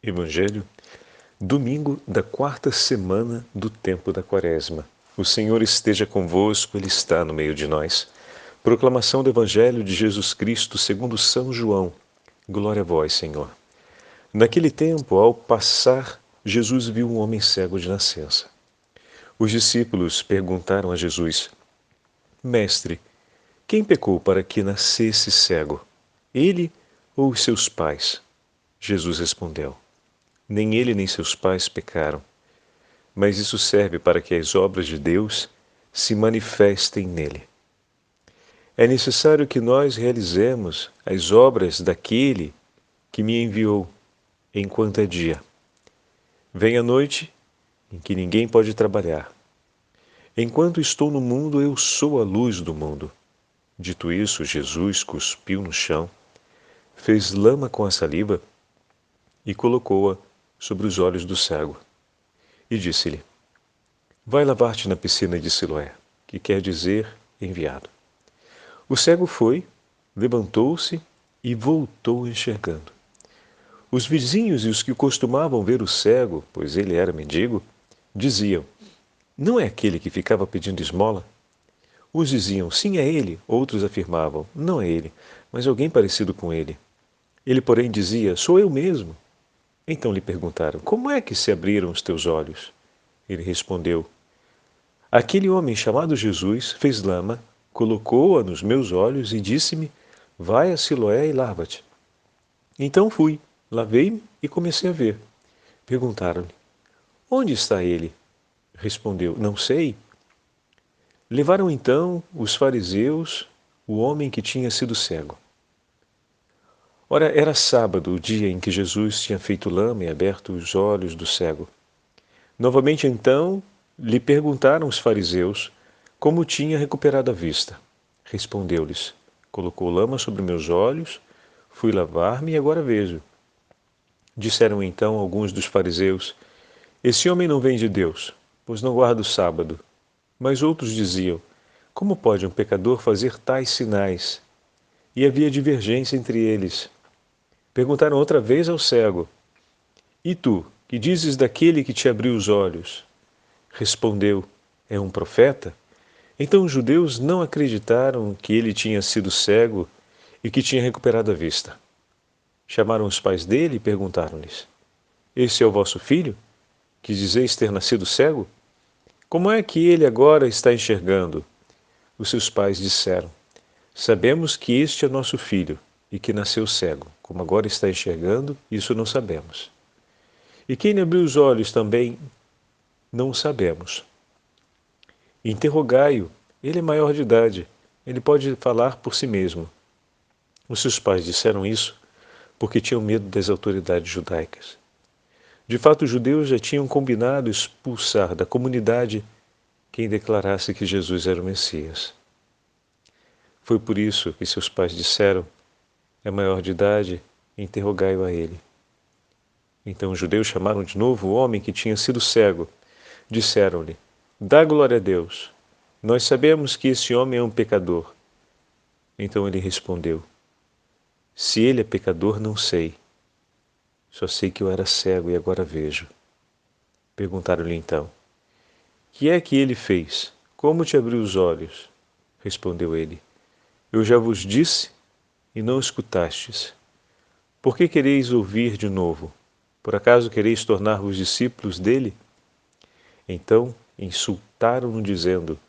Evangelho, domingo da quarta semana do tempo da Quaresma. O Senhor esteja convosco, Ele está no meio de nós. Proclamação do Evangelho de Jesus Cristo segundo São João. Glória a vós, Senhor. Naquele tempo, ao passar, Jesus viu um homem cego de nascença. Os discípulos perguntaram a Jesus: Mestre, quem pecou para que nascesse cego? Ele ou os seus pais? Jesus respondeu: Nem ele nem seus pais pecaram, mas isso serve para que as obras de Deus se manifestem nele. É necessário que nós realizemos as obras daquele que me enviou, enquanto é dia. Vem a noite, em que ninguém pode trabalhar. Enquanto estou no mundo, eu sou a luz do mundo. Dito isso, Jesus cuspiu no chão, fez lama com a saliva e colocou-a sobre os olhos do cego. E disse-lhe: Vai lavar-te na piscina de Siloé, que quer dizer enviado. O cego foi, levantou-se e voltou enxergando. Os vizinhos e os que costumavam ver o cego, pois ele era mendigo, diziam: Não é aquele que ficava pedindo esmola? Uns diziam: Sim, é ele. Outros afirmavam: Não é ele, mas alguém parecido com ele. Ele, porém, dizia: Sou eu mesmo. Então lhe perguntaram: Como é que se abriram os teus olhos? Ele respondeu: Aquele homem chamado Jesus fez lama, colocou-a nos meus olhos e disse-me: Vai a Siloé e lava-te. Então fui, lavei-me e comecei a ver. Perguntaram-lhe: Onde está ele? Respondeu: Não sei. Levaram então os fariseus o homem que tinha sido cego. Ora, era sábado, o dia em que Jesus tinha feito lama e aberto os olhos do cego. Novamente então lhe perguntaram os fariseus como tinha recuperado a vista. Respondeu-lhes: Colocou lama sobre meus olhos, fui lavar-me e agora vejo. Disseram então alguns dos fariseus: Esse homem não vem de Deus, pois não guarda o sábado. Mas outros diziam: Como pode um pecador fazer tais sinais? E havia divergência entre eles. Perguntaram outra vez ao cego: E tu, que dizes daquele que te abriu os olhos? Respondeu: É um profeta? Então os judeus não acreditaram que ele tinha sido cego e que tinha recuperado a vista. Chamaram os pais dele e perguntaram-lhes: Esse é o vosso filho, que dizeis ter nascido cego? Como é que ele agora está enxergando? Os seus pais disseram: Sabemos que este é nosso filho e que nasceu cego. Como agora está enxergando, isso não sabemos. E quem lhe abriu os olhos também não sabemos. Interrogai-o, ele é maior de idade, ele pode falar por si mesmo. Os seus pais disseram isso porque tinham medo das autoridades judaicas. De fato, os judeus já tinham combinado expulsar da comunidade quem declarasse que Jesus era o Messias. Foi por isso que seus pais disseram: É maior de idade, interrogai-o a ele. Então os judeus chamaram de novo o homem que tinha sido cego. Disseram-lhe: Dá glória a Deus. Nós sabemos que esse homem é um pecador. Então ele respondeu: Se ele é pecador, não sei. Só sei que eu era cego e agora vejo. Perguntaram-lhe então: Que é que ele fez? Como te abriu os olhos? Respondeu ele: Eu já vos disse e não escutastes. Por que quereis ouvir de novo? Por acaso quereis tornar-vos discípulos dele? Então insultaram-no, dizendo: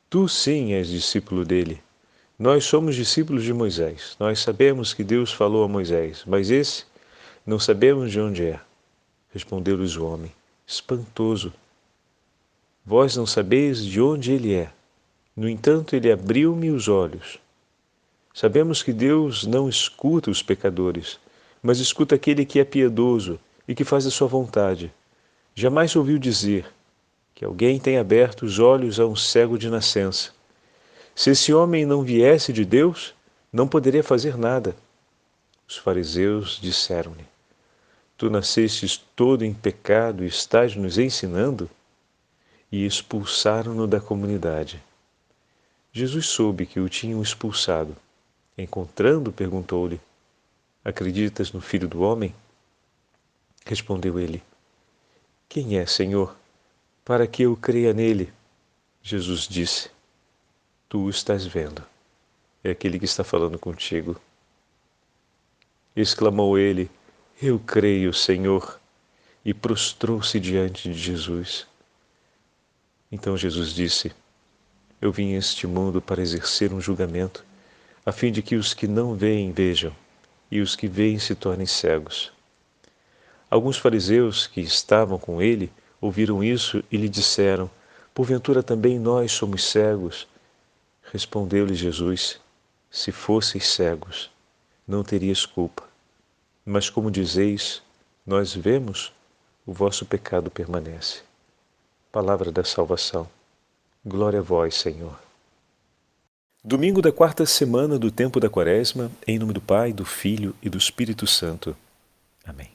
Tu sim és discípulo dele. Nós somos discípulos de Moisés. Nós sabemos que Deus falou a Moisés, mas esse não sabemos de onde é. Respondeu-lhes o homem: Espantoso. Vós não sabeis de onde ele é. No entanto, ele abriu-me os olhos. Sabemos que Deus não escuta os pecadores, mas escuta aquele que é piedoso e que faz a sua vontade. Jamais se ouviu dizer que alguém tenha aberto os olhos a um cego de nascença. Se esse homem não viesse de Deus, não poderia fazer nada. Os fariseus disseram-lhe: Tu nascestes todo em pecado e estás nos ensinando? E expulsaram-no da comunidade. Jesus soube que o tinham expulsado. Encontrando, perguntou-lhe: Acreditas no Filho do Homem? Respondeu ele: Quem é, Senhor, para que eu creia nele? Jesus disse: Tu o estás vendo. É aquele que está falando contigo. Exclamou ele: Eu creio, Senhor, e prostrou-se diante de Jesus. Então Jesus disse: Eu vim a este mundo para exercer um julgamento, a fim de que os que não veem vejam, e os que veem se tornem cegos. Alguns fariseus que estavam com ele ouviram isso e lhe disseram: Porventura também nós somos cegos? Respondeu-lhe Jesus: Se fosseis cegos, não terias culpa. Mas como dizeis, nós vemos, o vosso pecado permanece. Palavra da salvação. Glória a vós, Senhor. Domingo da quarta semana do tempo da Quaresma, em nome do Pai, do Filho e do Espírito Santo. Amém.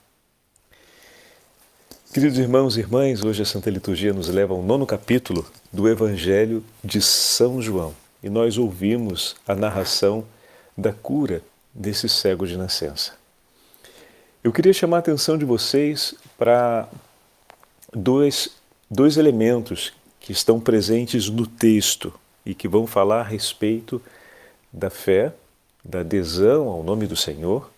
Queridos irmãos e irmãs, hoje a Santa Liturgia nos leva ao 9º capítulo do Evangelho de São João. E nós ouvimos a narração da cura desse cego de nascença. Eu queria chamar a atenção de vocês para dois elementos que estão presentes no texto e que vão falar a respeito da fé, da adesão ao nome do Senhor.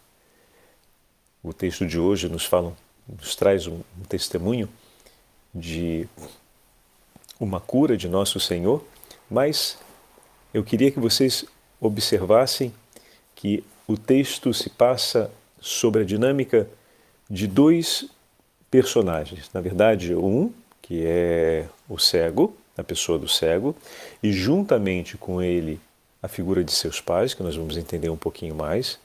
O texto de hoje nos traz um testemunho de uma cura de nosso Senhor, mas eu queria que vocês observassem que o texto se passa sobre a dinâmica de dois personagens. Na verdade, um, que é o cego, a pessoa do cego, e juntamente com ele a figura de seus pais, que nós vamos entender um pouquinho mais.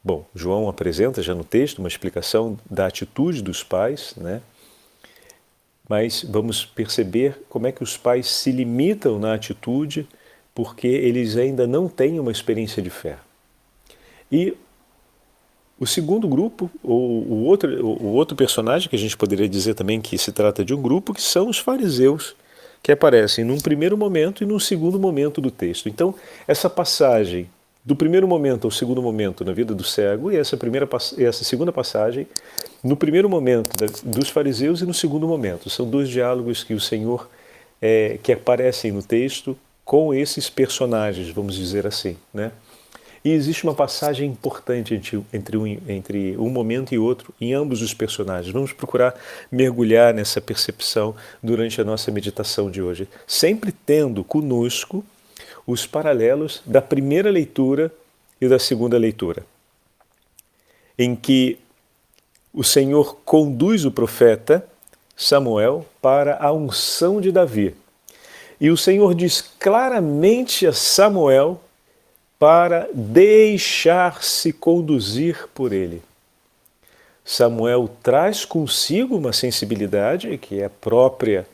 Bom, João apresenta já no texto uma explicação da atitude dos pais, né? Mas vamos perceber como é que os pais se limitam na atitude porque eles ainda não têm uma experiência de fé. E o segundo grupo, ou o outro personagem, que a gente poderia dizer também que se trata de um grupo, que são os fariseus, que aparecem num primeiro momento e num segundo momento do texto. Então, essa passagem do primeiro momento ao segundo momento na vida do cego, e essa segunda passagem no primeiro momento dos fariseus e no segundo momento. São dois diálogos que o Senhor que aparecem no texto com esses personagens, vamos dizer assim, né? E existe uma passagem importante entre um momento e outro em ambos os personagens. Vamos procurar mergulhar nessa percepção durante a nossa meditação de hoje, sempre tendo conosco os paralelos da primeira leitura e da segunda leitura, em que o Senhor conduz o profeta Samuel para a unção de Davi. E o Senhor diz claramente a Samuel para deixar-se conduzir por ele. Samuel traz consigo uma sensibilidade que é própria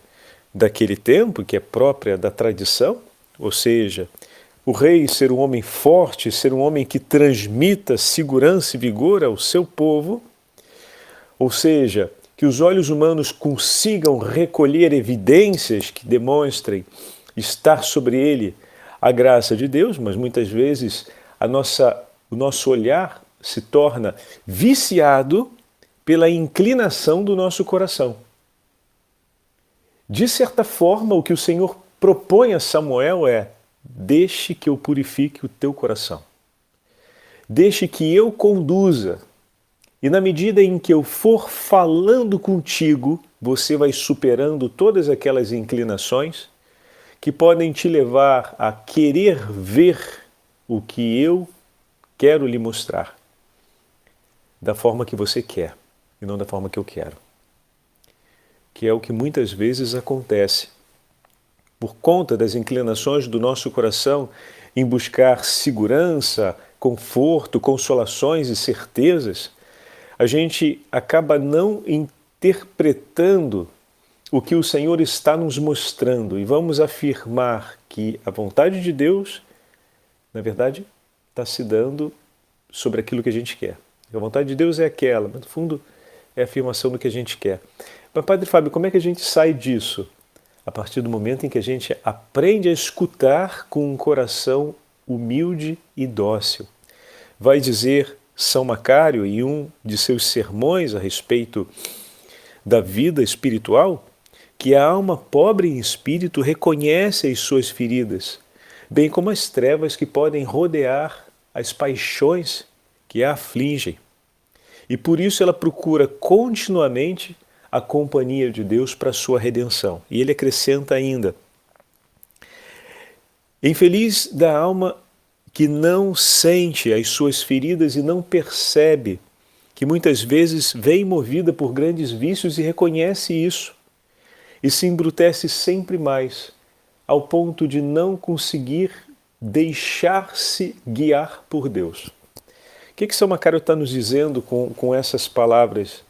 daquele tempo, que é própria da tradição, ou seja, o rei ser um homem forte, ser um homem que transmita segurança e vigor ao seu povo, ou seja, que os olhos humanos consigam recolher evidências que demonstrem estar sobre ele a graça de Deus, mas muitas vezes o nosso olhar se torna viciado pela inclinação do nosso coração. De certa forma, o que o Senhor propõe a Samuel é: deixe que eu purifique o teu coração. Deixe que eu conduza. E na medida em que eu for falando contigo, você vai superando todas aquelas inclinações que podem te levar a querer ver o que eu quero lhe mostrar, da forma que você quer e não da forma que eu quero. Que é o que muitas vezes acontece. Por conta das inclinações do nosso coração em buscar segurança, conforto, consolações e certezas, a gente acaba não interpretando o que o Senhor está nos mostrando e vamos afirmar que a vontade de Deus, na verdade, está se dando sobre aquilo que a gente quer. A vontade de Deus é aquela, mas no fundo é a afirmação do que a gente quer. Mas, Padre Fábio, como é que a gente sai disso? A partir do momento em que a gente aprende a escutar com um coração humilde e dócil. Vai dizer São Macário, em um de seus sermões a respeito da vida espiritual, que a alma pobre em espírito reconhece as suas feridas, bem como as trevas que podem rodear as paixões que a afligem. E por isso ela procura continuamente a companhia de Deus para a sua redenção. E ele acrescenta ainda: infeliz da alma que não sente as suas feridas e não percebe que muitas vezes vem movida por grandes vícios e reconhece isso, e se embrutece sempre mais, ao ponto de não conseguir deixar-se guiar por Deus. O que São Macário está nos dizendo com essas palavras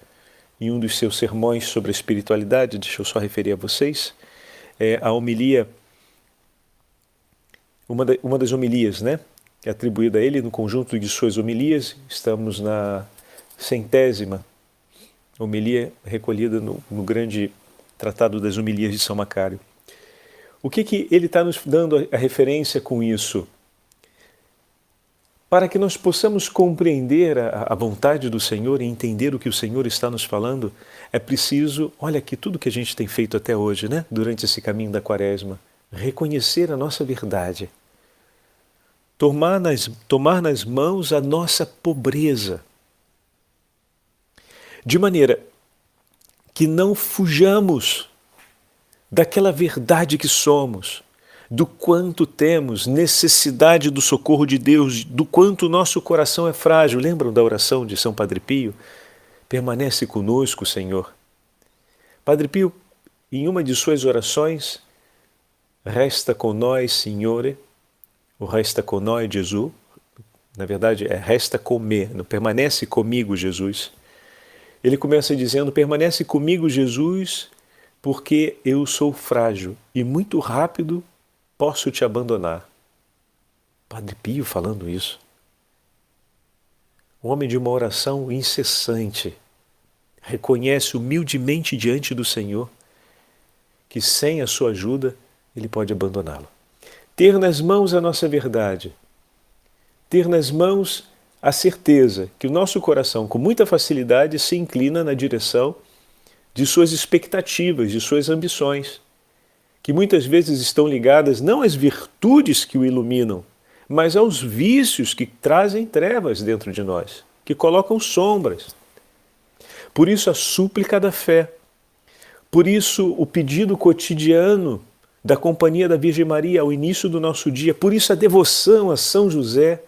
em um dos seus sermões sobre a espiritualidade? Deixa eu só referir a vocês. A homilia, uma das homilias, né? É atribuída a ele no conjunto de suas homilias. Estamos na 100ª homilia recolhida no grande Tratado das Homilias de São Macário. O que ele está nos dando a referência com isso? Para que nós possamos compreender a vontade do Senhor e entender o que o Senhor está nos falando, é preciso, olha aqui, tudo que a gente tem feito até hoje, né? Durante esse caminho da Quaresma, reconhecer a nossa verdade, tomar nas mãos a nossa pobreza, de maneira que não fujamos daquela verdade que somos, do quanto temos necessidade do socorro de Deus, do quanto o nosso coração é frágil. Lembram da oração de São Padre Pio? Permanece conosco, Senhor. Padre Pio, em uma de suas orações, resta con noi, Signore, ou resta con noi, Jesus, na verdade é resta con me, não permanece comigo, Jesus. Ele começa dizendo: permanece comigo, Jesus, porque eu sou frágil e muito rápido posso te abandonar. Padre Pio falando isso. Um homem de uma oração incessante, reconhece humildemente diante do Senhor que sem a sua ajuda ele pode abandoná-lo. Ter nas mãos a nossa verdade, ter nas mãos a certeza que o nosso coração com muita facilidade se inclina na direção de suas expectativas, de suas ambições, que muitas vezes estão ligadas não às virtudes que o iluminam, mas aos vícios que trazem trevas dentro de nós, que colocam sombras. Por isso a súplica da fé, por isso o pedido cotidiano da companhia da Virgem Maria ao início do nosso dia, por isso a devoção a São José,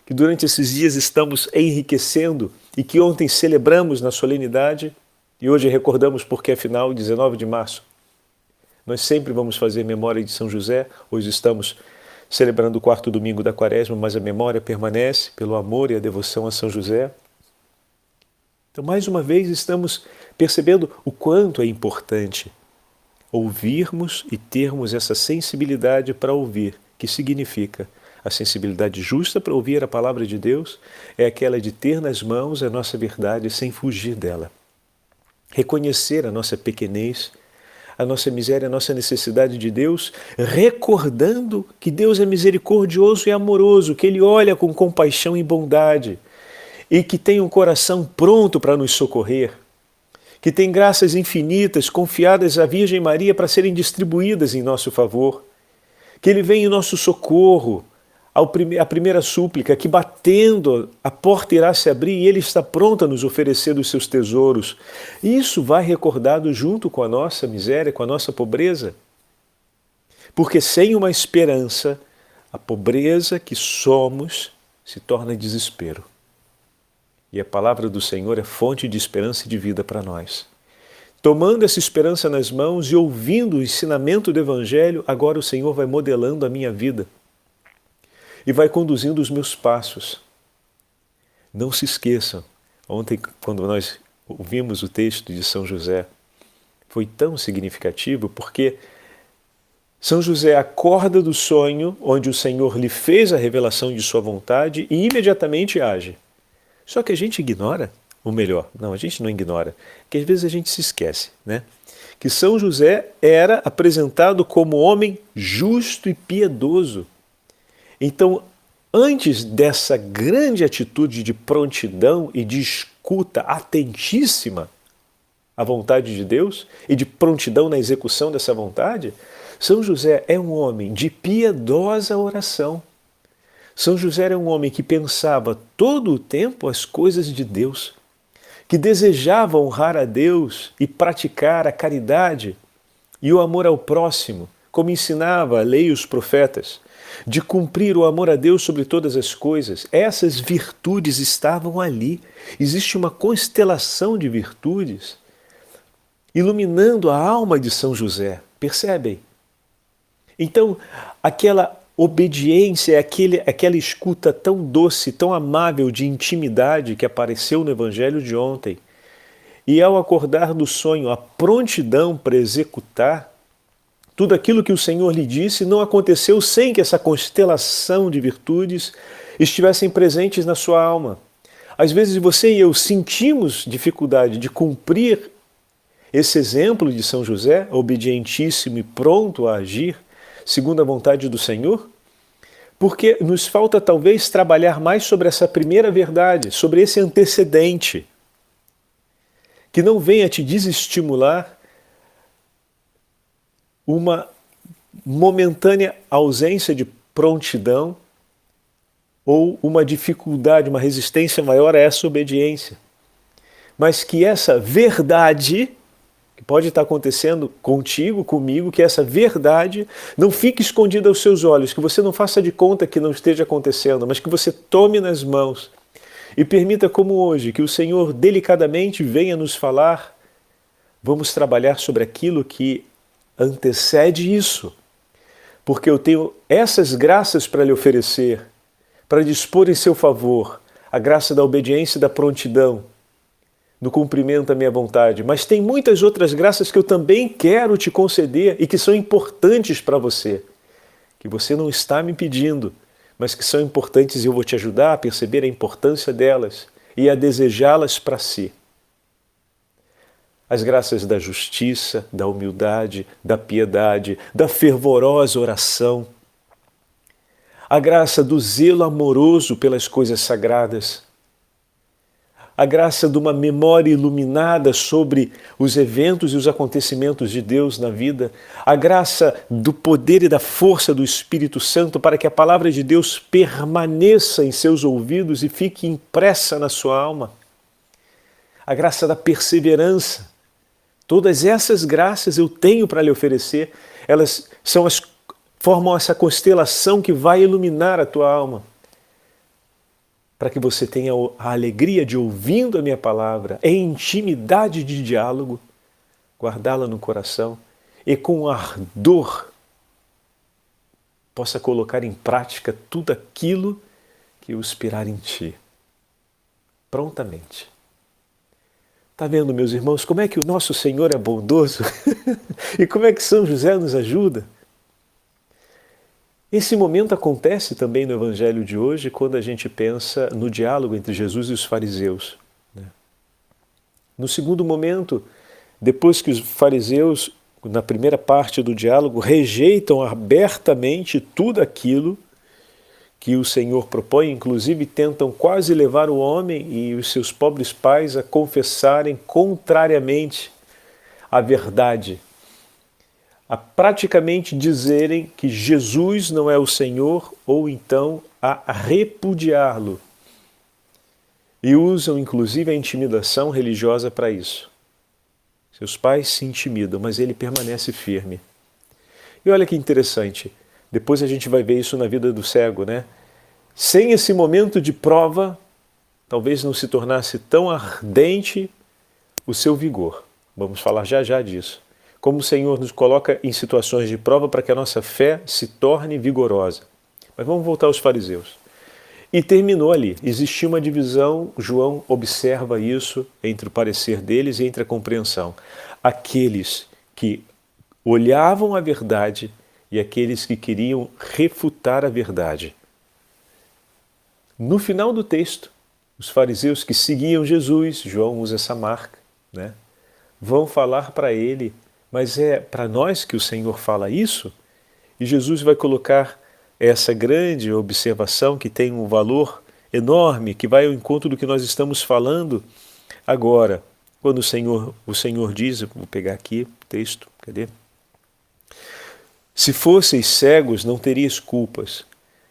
que durante esses dias estamos enriquecendo e que ontem celebramos na solenidade e hoje recordamos porque afinal, 19 de março, nós sempre vamos fazer memória de São José. Hoje estamos celebrando o 4º domingo da Quaresma, mas a memória permanece pelo amor e a devoção a São José. Então, mais uma vez, estamos percebendo o quanto é importante ouvirmos e termos essa sensibilidade para ouvir, que significa a sensibilidade justa para ouvir a palavra de Deus, é aquela de ter nas mãos a nossa verdade sem fugir dela. Reconhecer a nossa pequenez, a nossa miséria, a nossa necessidade de Deus, recordando que Deus é misericordioso e amoroso, que Ele olha com compaixão e bondade e que tem um coração pronto para nos socorrer, que tem graças infinitas confiadas à Virgem Maria para serem distribuídas em nosso favor, que Ele vem em nosso socorro, a primeira súplica, que batendo a porta irá se abrir e Ele está pronto a nos oferecer dos seus tesouros. Isso vai recordado junto com a nossa miséria, com a nossa pobreza. Porque sem uma esperança, a pobreza que somos se torna desespero. E a palavra do Senhor é fonte de esperança e de vida para nós. Tomando essa esperança nas mãos e ouvindo o ensinamento do Evangelho, agora o Senhor vai modelando a minha vida e vai conduzindo os meus passos. Não se esqueçam, ontem quando nós ouvimos o texto de São José, foi tão significativo porque São José acorda do sonho onde o Senhor lhe fez a revelação de sua vontade e imediatamente age. Só que a gente ignora, ou melhor, não, a gente não ignora, que às vezes a gente se esquece, né? Que São José era apresentado como homem justo e piedoso. Então, antes dessa grande atitude de prontidão e de escuta atentíssima à vontade de Deus e de prontidão na execução dessa vontade, São José é um homem de piedosa oração. São José era um homem que pensava todo o tempo as coisas de Deus, que desejava honrar a Deus e praticar a caridade e o amor ao próximo, como ensinava a lei e os profetas, de cumprir o amor a Deus sobre todas as coisas. Essas virtudes estavam ali. Existe uma constelação de virtudes iluminando a alma de São José. Percebem? Então, aquela obediência, aquela escuta tão doce, tão amável de intimidade que apareceu no Evangelho de ontem, e ao acordar do sonho, a prontidão para executar tudo aquilo que o Senhor lhe disse, não aconteceu sem que essa constelação de virtudes estivessem presentes na sua alma. Às vezes você e eu sentimos dificuldade de cumprir esse exemplo de São José, obedientíssimo e pronto a agir, segundo a vontade do Senhor, porque nos falta talvez trabalhar mais sobre essa primeira verdade, sobre esse antecedente, que não venha te desestimular uma momentânea ausência de prontidão ou uma dificuldade, uma resistência maior a essa obediência. Mas que essa verdade, que pode estar acontecendo contigo, comigo, que essa verdade não fique escondida aos seus olhos, que você não faça de conta que não esteja acontecendo, mas que você tome nas mãos e permita, como hoje, que o Senhor delicadamente venha nos falar. Vamos trabalhar sobre aquilo que antecede isso, porque eu tenho essas graças para lhe oferecer, para dispor em seu favor a graça da obediência e da prontidão, no cumprimento da minha vontade, mas tem muitas outras graças que eu também quero te conceder e que são importantes para você, que você não está me pedindo, mas que são importantes e eu vou te ajudar a perceber a importância delas e a desejá-las para si. As graças da justiça, da humildade, da piedade, da fervorosa oração, a graça do zelo amoroso pelas coisas sagradas, a graça de uma memória iluminada sobre os eventos e os acontecimentos de Deus na vida, a graça do poder e da força do Espírito Santo para que a palavra de Deus permaneça em seus ouvidos e fique impressa na sua alma, a graça da perseverança. Todas essas graças eu tenho para lhe oferecer, elas formam essa constelação que vai iluminar a tua alma, para que você tenha a alegria de, ouvindo a minha palavra, em intimidade de diálogo, guardá-la no coração e com ardor possa colocar em prática tudo aquilo que eu inspirar em ti, prontamente. Está vendo, meus irmãos, como é que o nosso Senhor é bondoso? E como é que São José nos ajuda? Esse momento acontece também no Evangelho de hoje, quando a gente pensa no diálogo entre Jesus e os fariseus. No segundo momento, depois que os fariseus, na primeira parte do diálogo, rejeitam abertamente tudo aquilo que o Senhor propõe, inclusive tentam quase levar o homem e os seus pobres pais a confessarem contrariamente a verdade, a praticamente dizerem que Jesus não é o Senhor ou então a repudiá-lo. E usam inclusive a intimidação religiosa para isso. Seus pais se intimidam, mas ele permanece firme. E olha que interessante, depois a gente vai ver isso na vida do cego, né? Sem esse momento de prova, talvez não se tornasse tão ardente o seu vigor. Vamos falar já já disso. Como o Senhor nos coloca em situações de prova para que a nossa fé se torne vigorosa. Mas vamos voltar aos fariseus. E terminou ali. Existia uma divisão, João observa isso entre o parecer deles e entre a compreensão. Aqueles que olhavam a verdade e aqueles que queriam refutar a verdade. No final do texto, os fariseus que seguiam Jesus, João usa essa marca, né, vão falar para ele, mas é para nós que o Senhor fala isso? E Jesus vai colocar essa grande observação que tem um valor enorme, que vai ao encontro do que nós estamos falando agora. Quando o Senhor diz, vou pegar aqui o texto, cadê? Se fosseis cegos, não teríeis culpas,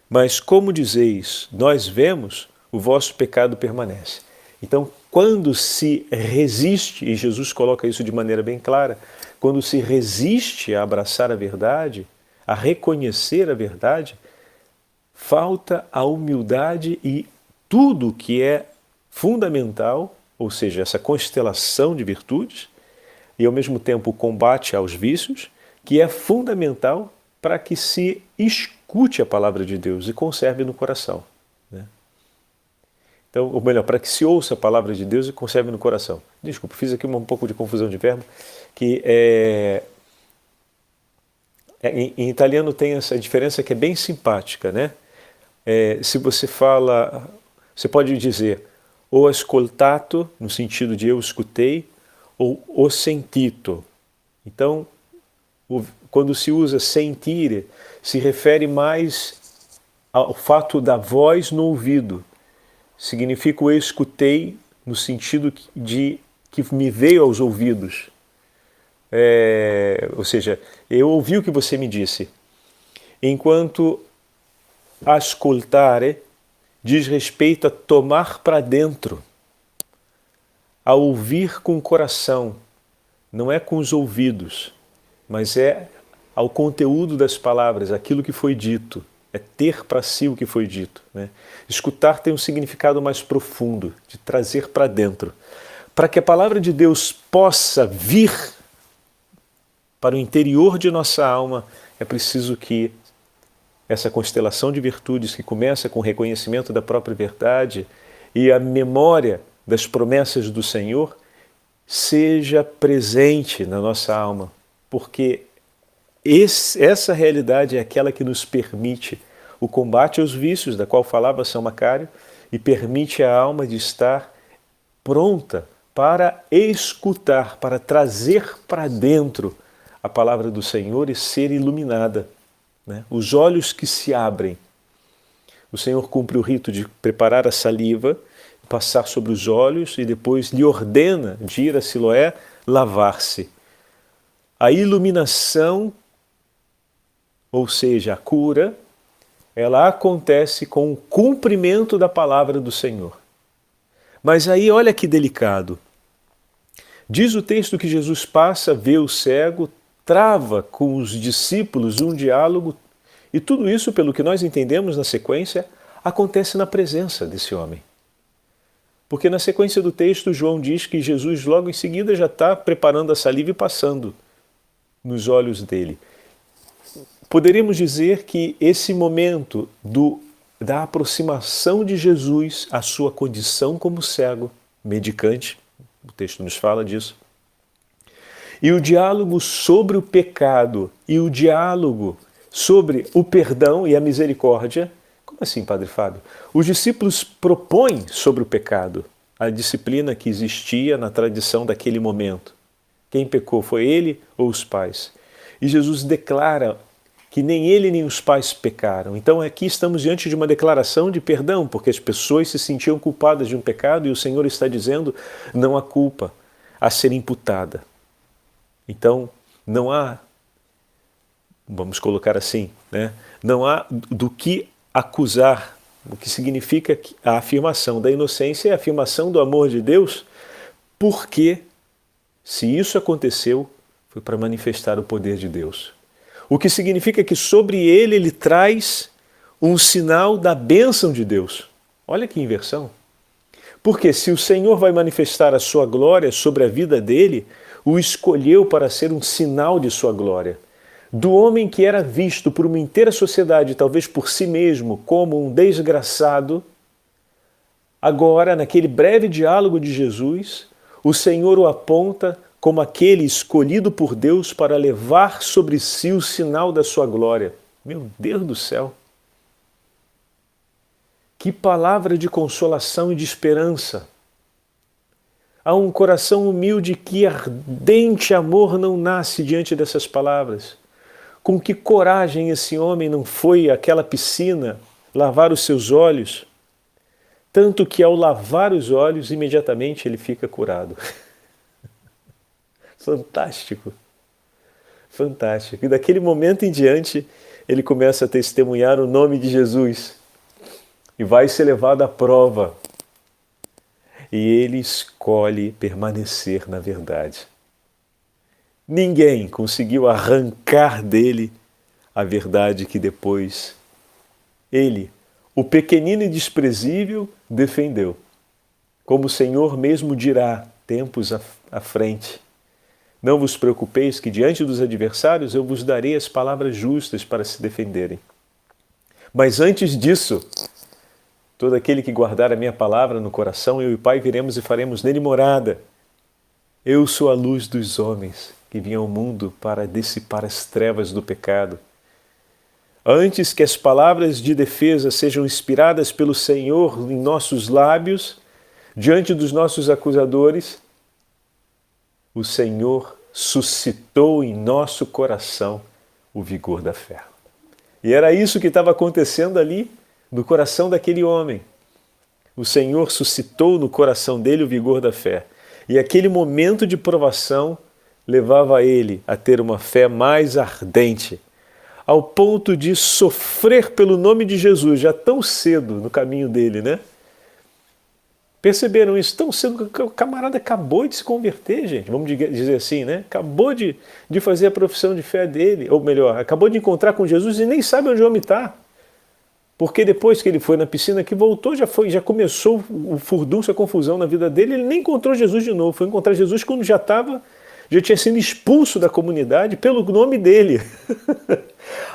mas como dizeis, nós vemos, o vosso pecado permanece. Então, quando se resiste, e Jesus coloca isso de maneira bem clara, quando se resiste a abraçar a verdade, a reconhecer a verdade, falta a humildade e tudo que é fundamental, ou seja, essa constelação de virtudes, e ao mesmo tempo o combate aos vícios, que é fundamental para que se escute a palavra de Deus e conserve no coração. Né? Então, ou melhor, para que se ouça a palavra de Deus e conserve no coração. Desculpa, fiz aqui um pouco de confusão de verbo, que em italiano tem essa diferença que é bem simpática, né? Se você fala, você pode dizer o ascoltato, no sentido de eu escutei, ou o sentito. Então, quando se usa sentire, se refere mais ao fato da voz no ouvido. Significa o eu escutei no sentido de que me veio aos ouvidos. Ou seja, eu ouvi o que você me disse. Enquanto ascoltare diz respeito a tomar para dentro, a ouvir com o coração, não é com os ouvidos, mas é ao conteúdo das palavras, aquilo que foi dito, é ter para si o que foi dito. Né? Escutar tem um significado mais profundo, de trazer para dentro. Para que a palavra de Deus possa vir para o interior de nossa alma, é preciso que essa constelação de virtudes que começa com o reconhecimento da própria verdade e a memória das promessas do Senhor seja presente na nossa alma, porque essa realidade é aquela que nos permite o combate aos vícios, da qual falava São Macário, e permite à alma de estar pronta para escutar, para trazer para dentro a palavra do Senhor e ser iluminada. Né? Os olhos que se abrem. O Senhor cumpre o rito de preparar a saliva, passar sobre os olhos e depois lhe ordena de ir a Siloé lavar-se. A iluminação, ou seja, a cura, ela acontece com o cumprimento da palavra do Senhor. Mas aí olha que delicado. Diz o texto que Jesus passa, vê o cego, trava com os discípulos um diálogo, e tudo isso, pelo que nós entendemos na sequência, acontece na presença desse homem. Porque na sequência do texto, João diz que Jesus logo em seguida já está preparando a saliva e passando nos olhos dele. Poderíamos dizer que esse momento da aproximação de Jesus à sua condição como cego, mendicante, o texto nos fala disso, e o diálogo sobre o pecado e o diálogo sobre o perdão e a misericórdia. Como assim, Padre Fábio? Os discípulos propõem sobre o pecado a disciplina que existia na tradição daquele momento. Quem pecou foi ele ou os pais? E Jesus declara que nem ele nem os pais pecaram. Então aqui estamos diante de uma declaração de perdão, porque as pessoas se sentiam culpadas de um pecado e o Senhor está dizendo não há culpa a ser imputada. Então não há, vamos colocar assim, né? Não há do que acusar, o que significa a afirmação da inocência e a afirmação do amor de Deus, porque se isso aconteceu, foi para manifestar o poder de Deus. O que significa que sobre ele traz um sinal da bênção de Deus. Olha que inversão. Porque se o Senhor vai manifestar a sua glória sobre a vida dele, o escolheu para ser um sinal de sua glória. Do homem que era visto por uma inteira sociedade, talvez por si mesmo, como um desgraçado, agora, naquele breve diálogo de Jesus, o Senhor o aponta como aquele escolhido por Deus para levar sobre si o sinal da sua glória. Meu Deus do céu! Que palavra de consolação e de esperança! Há um coração humilde que ardente amor não nasce diante dessas palavras. Com que coragem esse homem não foi àquela piscina lavar os seus olhos, tanto que ao lavar os olhos, imediatamente ele fica curado. Fantástico, fantástico. E daquele momento em diante, ele começa a testemunhar o nome de Jesus e vai ser levado à prova. E ele escolhe permanecer na verdade. Ninguém conseguiu arrancar dele a verdade que depois ele, o pequenino e desprezível, defendeu. Como o Senhor mesmo dirá, tempos à frente: não vos preocupeis que diante dos adversários eu vos darei as palavras justas para se defenderem. Mas antes disso, todo aquele que guardar a minha palavra no coração, eu e o Pai viremos e faremos nele morada. Eu sou a luz dos homens que vim ao mundo para dissipar as trevas do pecado. Antes que as palavras de defesa sejam inspiradas pelo Senhor em nossos lábios, diante dos nossos acusadores, o Senhor suscitou em nosso coração o vigor da fé. E era isso que estava acontecendo ali no coração daquele homem. O Senhor suscitou no coração dele o vigor da fé. E aquele momento de provação levava ele a ter uma fé mais ardente, ao ponto de sofrer pelo nome de Jesus, já tão cedo no caminho dele, né? Perceberam isso tão cedo que o camarada acabou de se converter, gente, vamos dizer assim, né? Acabou de fazer a profissão de fé dele, ou melhor, acabou de encontrar com Jesus e nem sabe onde o homem está. Porque depois que ele foi na piscina, que voltou, já começou o furdúncio, a confusão na vida dele, ele nem encontrou Jesus de novo, foi encontrar Jesus quando já tinha sido expulso da comunidade pelo nome dele.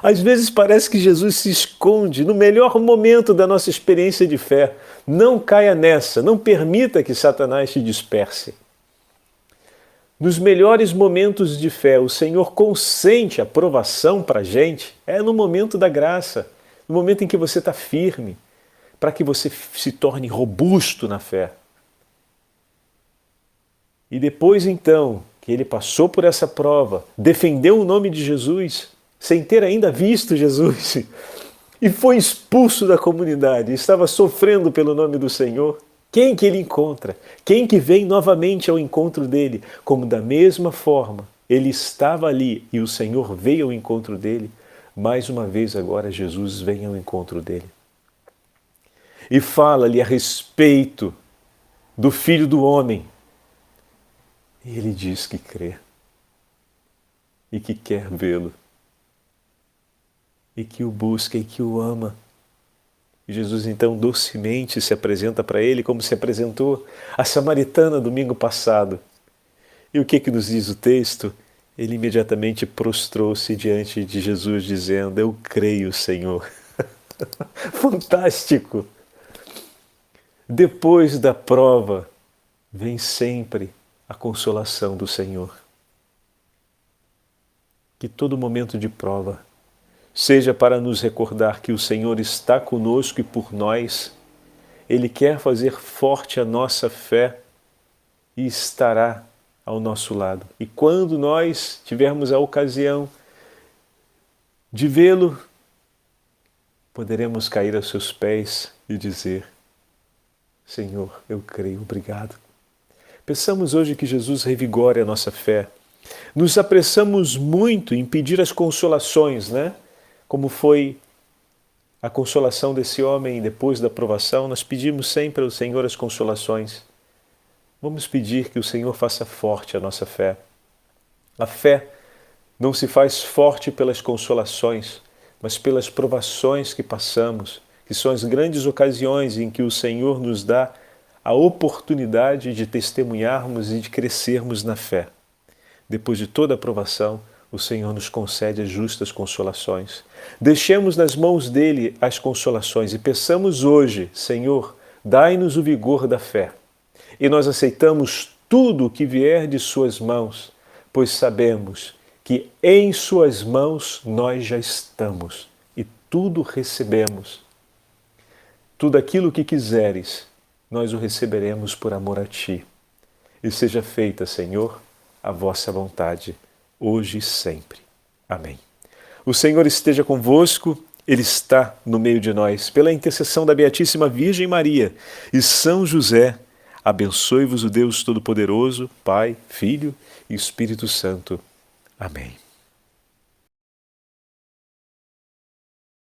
Às vezes parece que Jesus se esconde no melhor momento da nossa experiência de fé. Não caia nessa, não permita que Satanás te disperse. Nos melhores momentos de fé, o Senhor consente a provação para a gente, é no momento da graça, no momento em que você está firme, para que você se torne robusto na fé. E depois então que ele passou por essa prova, defendeu o nome de Jesus, sem ter ainda visto Jesus, e foi expulso da comunidade, estava sofrendo pelo nome do Senhor, quem que ele encontra? Quem que vem novamente ao encontro dele? Como da mesma forma, ele estava ali e o Senhor veio ao encontro dele, mais uma vez agora Jesus vem ao encontro dele. E fala-lhe a respeito do Filho do Homem. E ele diz que crê e que quer vê-lo e que o busca e que o ama. E Jesus então docemente se apresenta para ele como se apresentou a samaritana domingo passado. E o que nos diz o texto? Ele imediatamente prostrou-se diante de Jesus dizendo: eu creio, Senhor. Fantástico! Depois da prova vem sempre a consolação do Senhor. Que todo momento de prova seja para nos recordar que o Senhor está conosco e por nós, Ele quer fazer forte a nossa fé e estará ao nosso lado. E quando nós tivermos a ocasião de vê-lo, poderemos cair aos seus pés e dizer: Senhor, eu creio, obrigado. Peçamos hoje que Jesus revigore a nossa fé. Nos apressamos muito em pedir as consolações, né? Como foi a consolação desse homem depois da provação, nós pedimos sempre ao Senhor as consolações. Vamos pedir que o Senhor faça forte a nossa fé. A fé não se faz forte pelas consolações, mas pelas provações que passamos, que são as grandes ocasiões em que o Senhor nos dá a oportunidade de testemunharmos e de crescermos na fé. Depois de toda a provação, o Senhor nos concede as justas consolações. Deixemos nas mãos dele as consolações e peçamos hoje: Senhor, dai-nos o vigor da fé. E nós aceitamos tudo o que vier de suas mãos, pois sabemos que em suas mãos nós já estamos e tudo recebemos. Tudo aquilo que quiseres, nós o receberemos por amor a ti. E seja feita, Senhor, a vossa vontade, hoje e sempre. Amém. O Senhor esteja convosco, Ele está no meio de nós. Pela intercessão da Beatíssima Virgem Maria e São José, abençoe-vos o Deus Todo-Poderoso, Pai, Filho e Espírito Santo. Amém.